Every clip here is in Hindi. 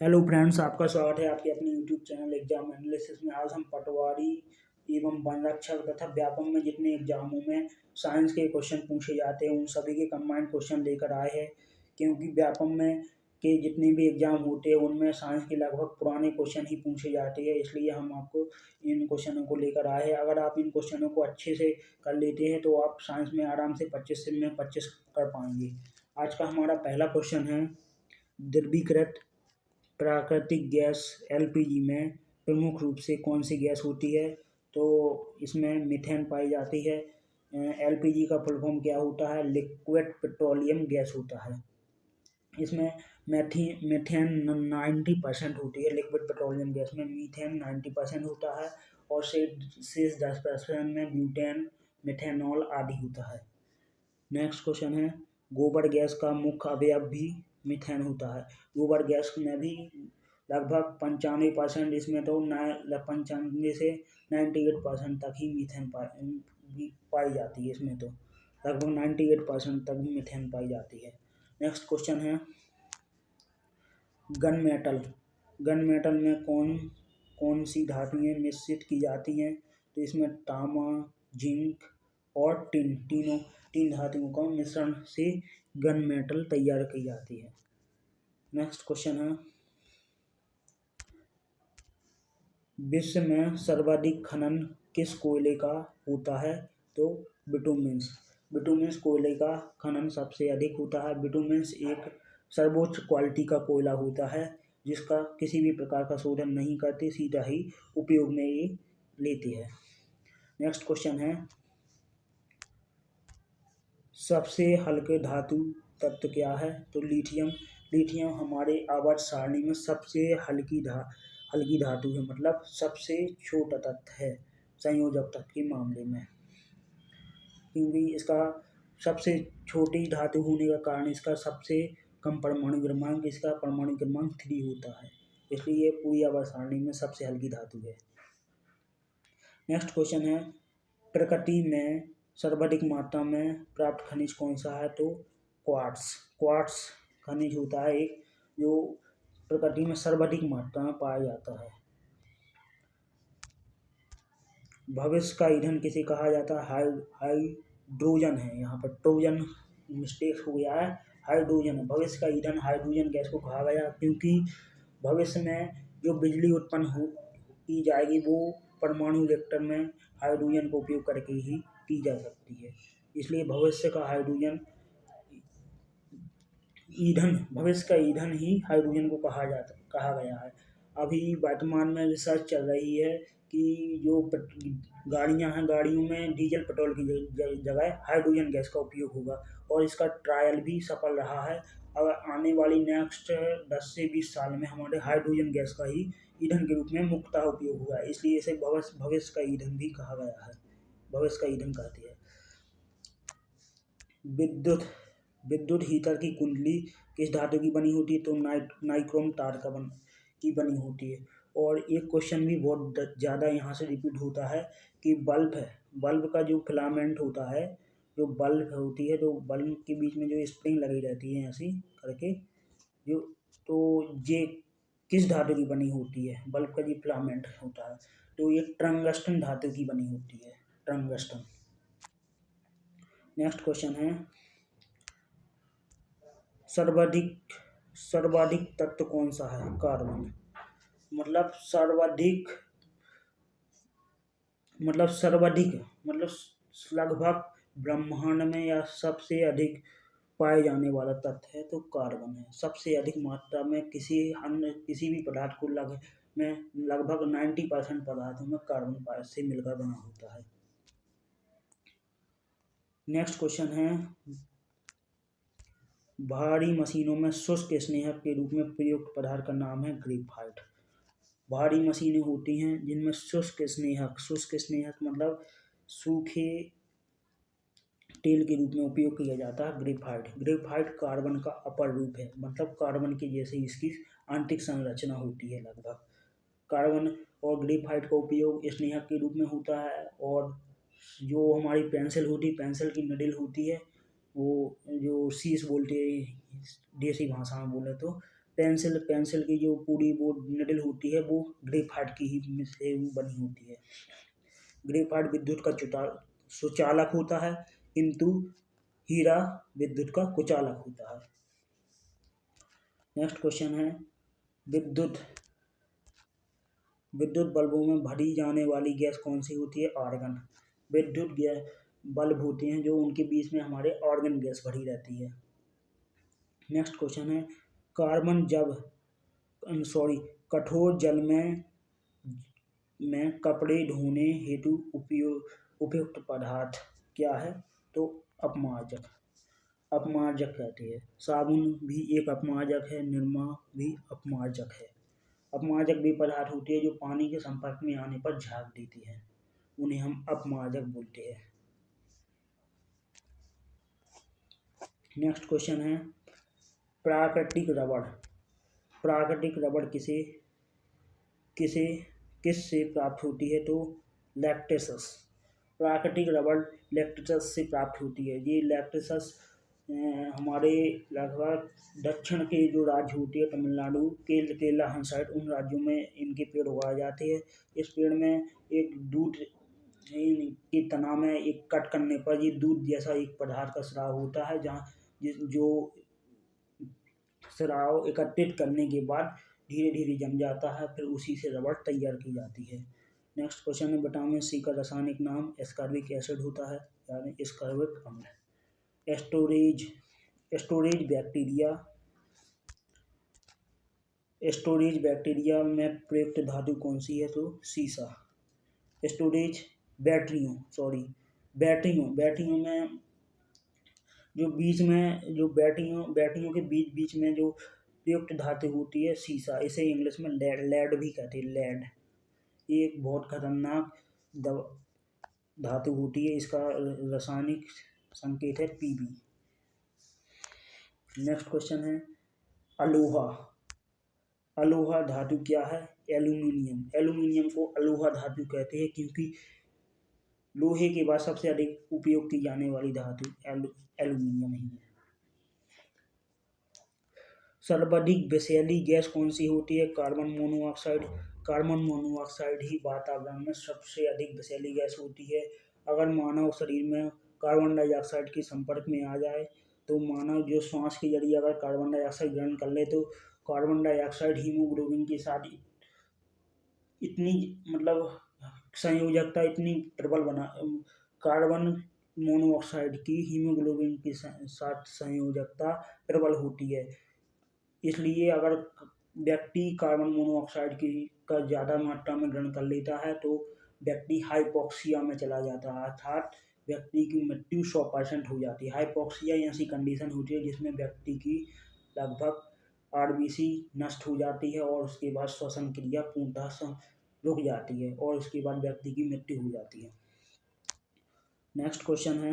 हेलो फ्रेंड्स, आपका स्वागत है आपके अपने यूट्यूब चैनल एग्जाम एनालिसिस में। आज हम पटवारी एवं वन रक्षक तथा व्यापम में जितने एग्जामों में साइंस के क्वेश्चन पूछे जाते हैं उन सभी के कंबाइंड क्वेश्चन लेकर आए हैं। क्योंकि व्यापम में के जितने भी एग्जाम होते हैं उनमें साइंस के लगभग पुराने क्वेश्चन ही पूछे जाते हैं, इसलिए हम आपको इन क्वेश्चनों को लेकर आए हैं। अगर आप इन क्वेश्चनों को अच्छे से कर लेते हैं तो आप साइंस में आराम से 25 में 25 कर पाएंगे। आज का हमारा पहला क्वेश्चन है, द्रवीकृत प्राकृतिक गैस एलपीजी में प्रमुख रूप से कौन सी गैस होती है? तो इसमें मीथेन पाई जाती है। एलपीजी का फुल फॉर्म क्या होता है? लिक्विड पेट्रोलियम गैस होता है। इसमें मीथेन 90% होती है। लिक्विड पेट्रोलियम गैस में मीथेन 90% होता है और शेष 10% में ब्यूटेन, मिथेनॉल आदि होता है। नेक्स्ट क्वेश्चन है, गोबर गैस का मुख्य अवयव भी मीथेन होता है। गोबर गैस में भी लगभग 95%, इसमें तो 95 से 98% तक ही मीथेन पाई जाती है। इसमें तो लगभग 98% तक मीथेन पाई जाती है। नेक्स्ट क्वेश्चन है, गन मेटल में कौन कौन सी धातुएं मिश्रित की जाती हैं? तो इसमें तांबा, जिंक और तीन धातुओं का मिश्रण से गन मेटल तैयार की जाती है। नेक्स्ट क्वेश्चन है, विश्व में सर्वाधिक खनन किस कोयले का होता है? तो बिटुमिन्स कोयले का खनन सबसे अधिक होता है। बिटुमिन्स एक सर्वोच्च क्वालिटी का कोयला होता है जिसका किसी भी प्रकार का शोधन नहीं करते, सीधा ही उपयोग में ये लेते हैं। नेक्स्ट क्वेश्चन है, सबसे हल्के धातु तत्व क्या है? तो लिथियम हमारे आवर्त सारणी में सबसे हल्की धातु है, मतलब सबसे छोटा तत्व है संयोजक तत्व के मामले में। क्योंकि इसका सबसे छोटी धातु होने का कारण इसका सबसे कम परमाणु क्रमांक, इसका परमाणु क्रमांक 3 होता है, इसलिए पूरी आवर्त सारणी में सबसे हल्की धातु है। नेक्स्ट क्वेश्चन है, प्रकृति में सर्वाधिक मात्रा में प्राप्त खनिज कौन सा है? तो क्वार्ट्स खनिज होता है एक, जो प्रकृति में सर्वाधिक मात्रा में पाया जाता है। भविष्य का ईंधन किसे कहा जाता है? हाइड्रोजन है, यहाँ पर ट्रोजन मिस्टेक हो गया है, हाइड्रोजन है। भविष्य का ईंधन हाइड्रोजन गैस को कहा गया, क्योंकि भविष्य में जो बिजली उत्पन्न की जाएगी वो परमाणु रिएक्टर में हाइड्रोजन का उपयोग करके ही की जा सकती है, इसलिए भविष्य का ईंधन ही हाइड्रोजन को कहा गया है। अभी वर्तमान में रिसर्च चल रही है कि जो गाड़ियां हैं, गाड़ियों में डीजल पेट्रोल की जगह हाइड्रोजन गैस का उपयोग होगा और इसका ट्रायल भी सफल रहा है। अब आने वाली नेक्स्ट 10 से 20 साल में हमारे हाइड्रोजन गैस का ही ईंधन के रूप में मुख्यतः उपयोग हुआ है, इसलिए इसे भविष्य का ईंधन भी कहा गया है, भविष्य का ईंधन कहते हैं। विद्युत हीटर की कुंडली किस धातु की बनी होती है? तो नाइक्रोम तार की बनी होती है। और एक क्वेश्चन भी बहुत ज़्यादा यहाँ से रिपीट होता है कि बल्ब का जो फिलामेंट होता है, जो बल्ब होती है, तो बल्ब के बीच में जो स्प्रिंग लगी रहती है ऐसी करके, तो ये किस धातु की बनी होती है? बल्ब का जो फिलामेंट होता है तो ये टंगस्टन धातु की बनी होती है, टंगस्टन। नेक्स्ट क्वेश्चन है, सर्वाधिक तत्व कौन सा है? कार्बन। मतलब लगभग ब्रह्मांड में या सबसे अधिक पाए जाने वाला तत्व है तो कार्बन है। सबसे अधिक मात्रा में किसी भी पदार्थ को लगभग 90% पदार्थों में कार्बन से मिलकर बना होता है। नेक्स्ट क्वेश्चन है, भारी मशीनों में शुष्क स्नेहक के रूप में प्रयुक्त पदार्थ का नाम है ग्रेफाइट। भारी मशीनें होती हैं जिनमें शुष्क स्नेहक मतलब सूखे तेल के रूप में उपयोग किया जाता है ग्रेफाइट कार्बन का अपर रूप है, मतलब कार्बन के जैसे इसकी आंतरिक संरचना होती है लगभग। कार्बन और ग्रेफाइट का उपयोग स्नेहक के रूप में होता है। और जो हमारी पेंसिल की निडिल होती है, वो जो शीश बोलते हैं देसी भाषा में बोले तो पेंसिल पेंसिल की जो पूरी वो निडल होती है वो ग्रेफाइट की ही से बनी होती है। ग्रेफाइट विद्युत का सुचालक होता है, किंतु हीरा विद्युत का कुचालक होता है। नेक्स्ट क्वेश्चन है, विद्युत विद्युत बल्बों में भरी जाने वाली गैस कौन सी होती है? आर्गन। विद्युत गैस बल्ब होते हैं जो उनके बीच में हमारे आर्गन गैस भरी रहती है। नेक्स्ट क्वेश्चन है, कार्बन जब कठोर जल में कपड़े धोने हेतु उपयुक्त पदार्थ क्या है? तो अपमार्जक। अपमार्जक कहते हैं। साबुन भी एक अपमार्जक है, निरमा भी अपमार्जक है। अपमार्जक भी पदार्थ होती है जो पानी के संपर्क में आने पर झाग देती है, उन्हें हम अपमार्जक बोलते हैं। नेक्स्ट क्वेश्चन है, प्राकृतिक रबड़। प्राकृतिक रबड़ किस से प्राप्त होती है? तो लैक्टेसस। प्राकृतिक रबड़ लैक्टेसस से प्राप्त होती है। ये लैक्टेसस हमारे लगभग दक्षिण के जो राज्य होते हैं, तमिलनाडु केरला साइड, उन राज्यों में इनके पेड़ उगाए जाते हैं। इस पेड़ में एक दूध की तना में एक कट करने पर ये दूध जैसा एक पदार्थ का स्राव होता है, जो स्राव एकत्रित करने के बाद धीरे धीरे जम जाता है, फिर उसी से रबड़ तैयार की जाती है। नेक्स्ट क्वेश्चन है, विटामिन सी का रासायनिक नाम एस्कॉर्बिक एसिड होता है, यानी एस्कॉर्बिक अम्ल। स्टोरेज बैक्टीरिया में प्रयुक्त धातु कौन सी है? तो सीसा। स्टोरेज बैटरियों में जो बीच में जो बैटरियों के बीच में जो प्रयुक्त धातु होती है सीसा, इसे इंग्लिश में लेड भी कहते हैं। लेड ये एक बहुत खतरनाक धातु होती है, इसका रासायनिक संकेत है Pb। नेक्स्ट क्वेश्चन है, अलोहा धातु क्या है? एल्यूमिनियम को अलोहा धातु कहते हैं, क्योंकि लोहे के बाद सबसे अधिक उपयोग की जाने वाली धातु एल्यूमिनियम ही है। सर्वाधिक विषैली गैस कौन सी होती है? Carbon monoxide. कार्बन मोनोऑक्साइड ही वातावरण में सबसे अधिक विषैली गैस होती है। अगर मानव शरीर में कार्बन डाइऑक्साइड के संपर्क में आ जाए तो मानव जो श्वास के जरिए अगर कार्बन डाइऑक्साइड ग्रहण कर ले तो कार्बन डाइऑक्साइड हीमोग्लोबिन के साथ इतनी संयोजकता इतनी प्रबल कार्बन मोनोऑक्साइड की हीमोग्लोबिन के साथ संयोजकता प्रबल होती है। इसलिए अगर व्यक्ति कार्बन मोनोऑक्साइड का ज़्यादा मात्रा में ग्रहण कर लेता है तो व्यक्ति हाइपोक्सिया में चला जाता है, अर्थात व्यक्ति की मृत्यु 100% हो जाती है। हाइपोक्सिया ऐसी कंडीशन होती है जिसमें व्यक्ति की लगभग आरबीसी नष्ट हो जाती है और उसके बाद श्वसन क्रिया पूर्णतः रुक जाती है और उसके बाद व्यक्ति की मृत्यु हो जाती है। नेक्स्ट क्वेश्चन है,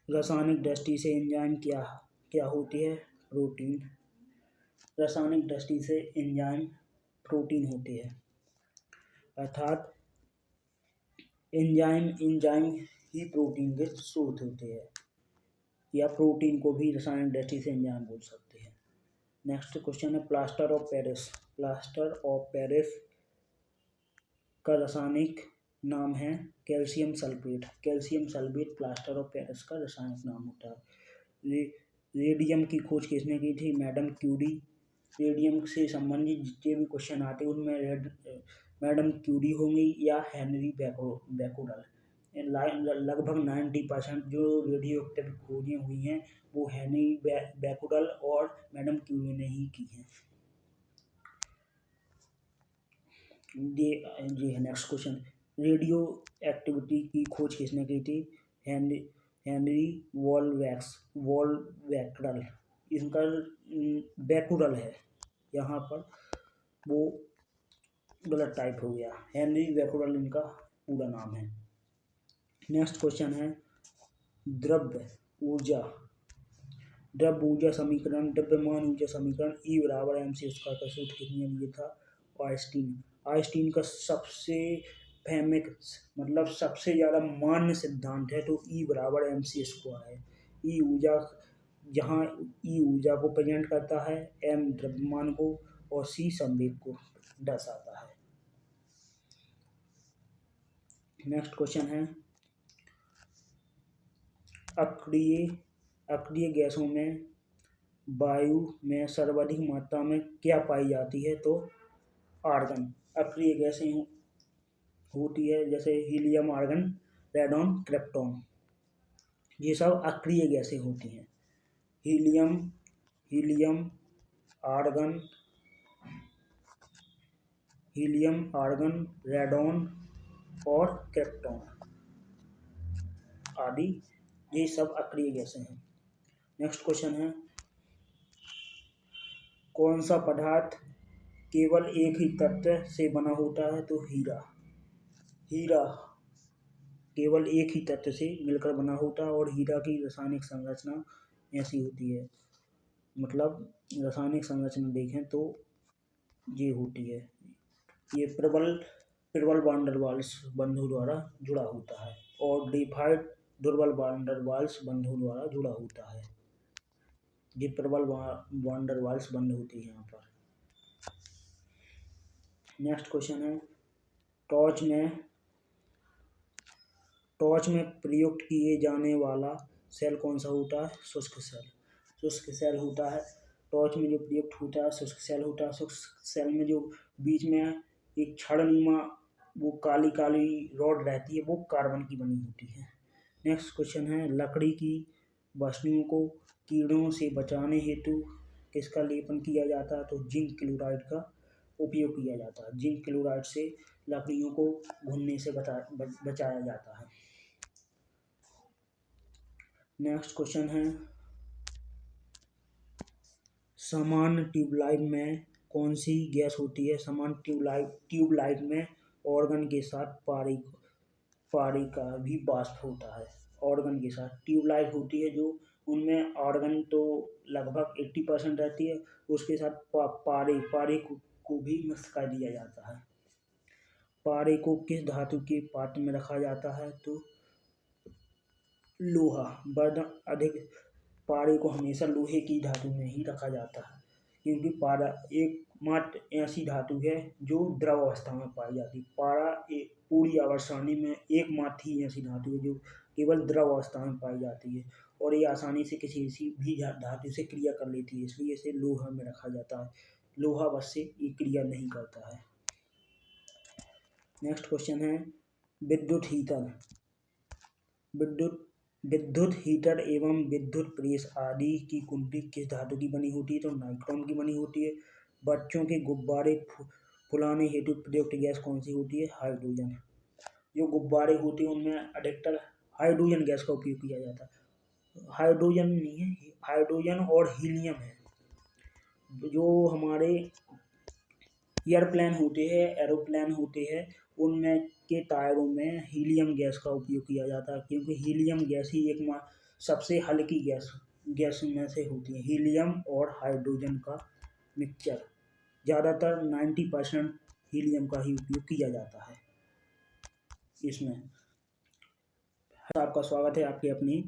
रासायनिक दृष्टि से एंजाइम क्या होती है? प्रोटीन। रासायनिक दृष्टि से एंजाइम प्रोटीन होती है, अर्थात एंजाइम ही प्रोटीन के स्रोत होते हैं, या प्रोटीन को भी रासायनिक दृष्टि से एंजाइम बोल सकते हैं। नेक्स्ट क्वेश्चन है, plaster of Paris. Plaster of Paris का रासायनिक नाम है calcium sulphate. Calcium sulphate plaster of Paris का रासायनिक नाम होता है। रेडियम की खोज किसने की थी? Madam Curie. रेडियम से संबंधित जितने भी क्वेश्चन आते हैं उनमें मैडम क्यूरी होंगी या हेनरी बैकोरल। लगभग 90% जो रेडियो एक्टिव खोजें हुई हैं वो हेनरी बैकोरल और मैडम क्यूरी ने ही की हैं। जी है नेक्स्ट क्वेश्चन, रेडियो एक्टिविटी की खोज किसने की थी? हेनरी वॉल्वेक्रल। इनका बैकुरल है, यहाँ पर वो गलत टाइप हो गया, हेनरी बैकुरल इनका पूरा नाम है। नेक्स्ट क्वेश्चन है, द्रव्य ऊर्जा समीकरण, द्रव्यमान ऊर्जा समीकरण E बराबर mc स्क्वायर का सूत्र किसने दिया था? आइंस्टीन का सबसे फेमस सबसे ज़्यादा मान्य सिद्धांत है तो E बराबर mc स्क्वायर है। E ऊर्जा जहाँ ई ऊर्जा को प्रेजेंट करता है, एम द्रव्यमान को और सी संवेग को दर्शाता है। नेक्स्ट क्वेश्चन है, अक्रिय गैसों में वायु में सर्वाधिक मात्रा में क्या पाई जाती है? तो आर्गन। अक्रिय गैसें होती है जैसे हीलियम, आर्गन, रेडॉन, क्रिप्टॉन, ये सब अक्रिय गैसें होती हैं। हीलियम, आर्गन, रेडॉन और क्रिप्टॉन आदि, ये सब अक्रिय गैसें हैं। नेक्स्ट क्वेश्चन है, कौन सा पदार्थ केवल एक ही तत्व से बना होता है? तो हीरा केवल एक ही तत्व से मिलकर बना होता है और हीरा की रासायनिक संरचना ऐसी होती है, मतलब रासायनिक संरचना देखें तो ये होती है, ये प्रबल वान डेर वाल्स बंधु द्वारा जुड़ा होता है और ग्रेफाइट दुर्बल वान डेर वाल्स बंधु द्वारा जुड़ा होता है। ये प्रबल वान डेर वाल्स बंधु होती है यहाँ पर। नेक्स्ट क्वेश्चन है, टॉर्च में प्रयुक्त किए जाने वाला सेल कौन सा होता है? शुष्क सेल होता है। टॉर्च में जो प्रयुक्त होता है शुष्क सेल होता है। शुष्क सेल में जो बीच में एक छड़नुमा वो काली रॉड रहती है, वो कार्बन की बनी होती है। नेक्स्ट क्वेश्चन है, लकड़ी की वस्तुओं को कीड़ों से बचाने हेतु किसका लेपन किया जाता है? तो जिंक क्लोराइड का उपयोग किया जाता है। जिंक क्लोराइड से लकड़ियों को घुलने से बचाया जाता है। नेक्स्ट क्वेश्चन है, सामान्य ट्यूबलाइट में कौन सी गैस होती है? सामान्य ट्यूबलाइट में ऑर्गन के साथ पारे का भी वाष्प होता है। ऑर्गन के साथ ट्यूबलाइट होती है जो उनमें ऑर्गन तो लगभग 80% रहती है, उसके साथ पारे को भी मिक्स कर दिया जाता है। पारे को किस धातु के पात्र में रखा जाता है? तो लोहा। पारे को हमेशा लोहे की धातु में ही रखा जाता है, क्योंकि पारा एकमात्र ऐसी धातु है जो द्रव अवस्था में पाई जाती है। पारा पूरी आवर्त सारणी में एकमात्र ही ऐसी धातु है जो केवल द्रव अवस्था में पाई जाती है और ये आसानी से किसी भी धातु से क्रिया कर लेती है, इसलिए इसे लोहा में रखा जाता है। लोहा बस से ये क्रिया नहीं करता है। नेक्स्ट क्वेश्चन है, विद्युत हीटर एवं विद्युत प्रेस आदि की कुंडी किस धातु की बनी होती है? तो नाइक्रोम की बनी होती है। बच्चों के गुब्बारे फुलाने हेतु प्रयुक्त गैस कौन सी होती है? हाइड्रोजन। जो गुब्बारे होते हैं उनमें अधिकतर हाइड्रोजन गैस का उपयोग किया जाता है। हाइड्रोजन नहीं है, हाइड्रोजन और हीलियम है। जो हमारे एरोप्लेन होते हैं उनमें के टायरों में हीलियम गैस का उपयोग किया जाता है, क्योंकि हीलियम गैस ही सबसे हल्की गैस में से होती है। हीलियम और हाइड्रोजन का मिक्सचर, ज़्यादातर 90% हीलियम का ही उपयोग किया जाता है इसमें। आपका स्वागत है आपके अपनी।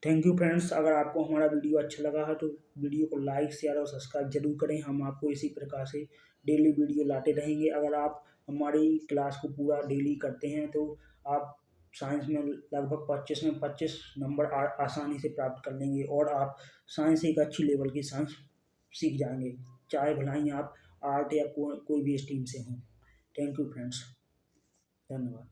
Thank you friends. अगर आपको हमारा वीडियो अच्छा लगा है तो वीडियो को लाइक, शेयर और सब्सक्राइब जरूर करें। हम आपको इसी प्रकार से डेली वीडियो लाते रहेंगे। अगर आप हमारी क्लास को पूरा डेली करते हैं तो आप साइंस में लगभग 25 में 25 नंबर आसानी से प्राप्त कर लेंगे और आप साइंस एक अच्छी लेवल की साइंस सीख जाएंगे, चाहे भला ही आप आर्ट या कोई भी स्ट्रीम से हों। थैंक यू फ्रेंड्स, धन्यवाद।